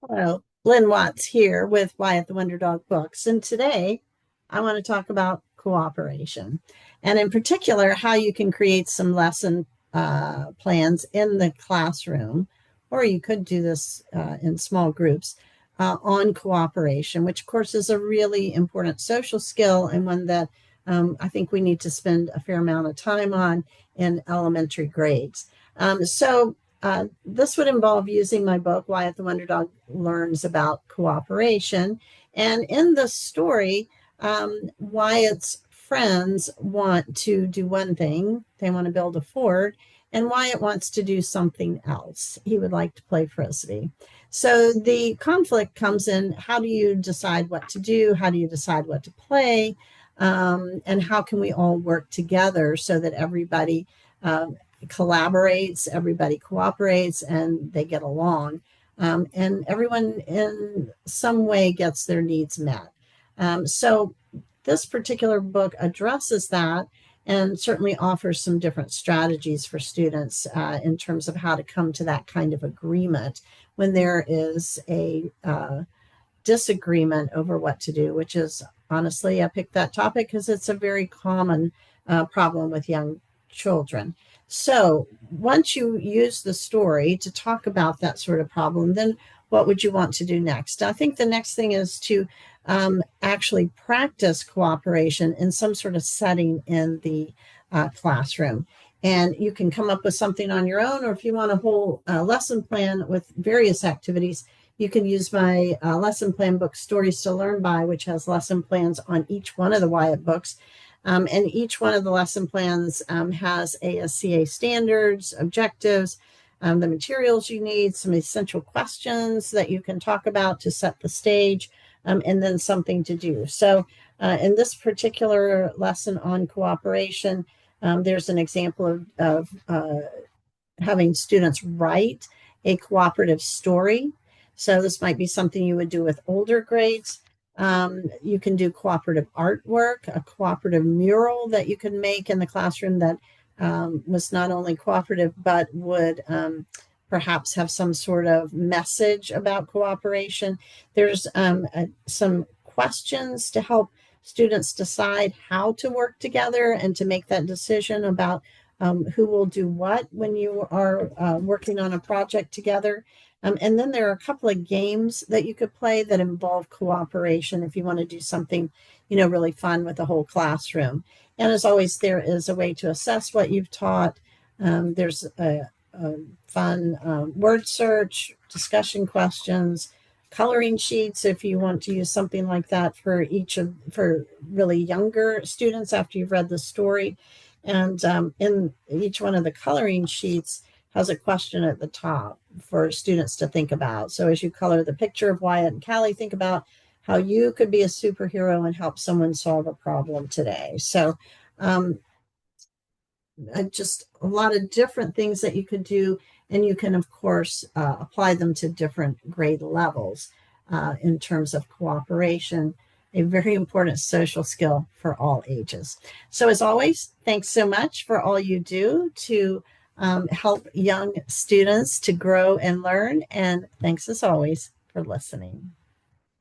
Hello, Lynn Watts here with Wyatt the Wonder Dog Books. And today I want to talk about cooperation and, in particular, how you can create some lesson plans in the classroom, or you could do this in small groups on cooperation, which, of course, is a really important social skill and one that I think we need to spend a fair amount of time on in elementary grades. This would involve using my book, Wyatt the Wonder Dog Learns About Cooperation. And in the story, Wyatt's friends want to do one thing, they want to build a fort, and Wyatt wants to do something else. He would like to play frisbee. So the conflict comes in, how do you decide what to do? How do you decide what to play? And how can we all work together so that everybody collaborates, everybody cooperates, and they get along. And everyone in some way gets their needs met. So this particular book addresses that and certainly offers some different strategies for students in terms of how to come to that kind of agreement when there is a disagreement over what to do, which is honestly, I picked that topic because it's a very common problem with young children. So once you use the story to talk about that sort of problem, then what would you want to do next? I think the next thing is to actually practice cooperation in some sort of setting in the classroom. And you can come up with something on your own, or if you want a whole lesson plan with various activities, you can use my lesson plan book, Stories to Learn By, which has lesson plans on each one of the Wyatt books. And each one of the lesson plans has ASCA standards, objectives, the materials you need, some essential questions that you can talk about to set the stage, and then something to do. So in this particular lesson on cooperation, there's an example of having students write a cooperative story. So this might be something you would do with older grades. You can do cooperative artwork, a cooperative mural that you can make in the classroom that was not only cooperative, but would perhaps have some sort of message about cooperation. There's some questions to help students decide how to work together and to make that decision about who will do what when you are working on a project together. And then there are a couple of games that you could play that involve cooperation if you want to do something, really fun with the whole classroom. And as always, there is a way to assess what you've taught. There's a fun word search, discussion questions, coloring sheets if you want to use something like that for for really younger students after you've read the story. And in each one of the coloring sheets has a question at the top for students to think about. So as you color the picture of Wyatt and Callie, think about how you could be a superhero and help someone solve a problem today. So just a lot of different things that you could do. And you can, of course, apply them to different grade levels in terms of cooperation, a very important social skill for all ages. So as always, thanks so much for all you do to help young students to grow and learn. And thanks as always for listening.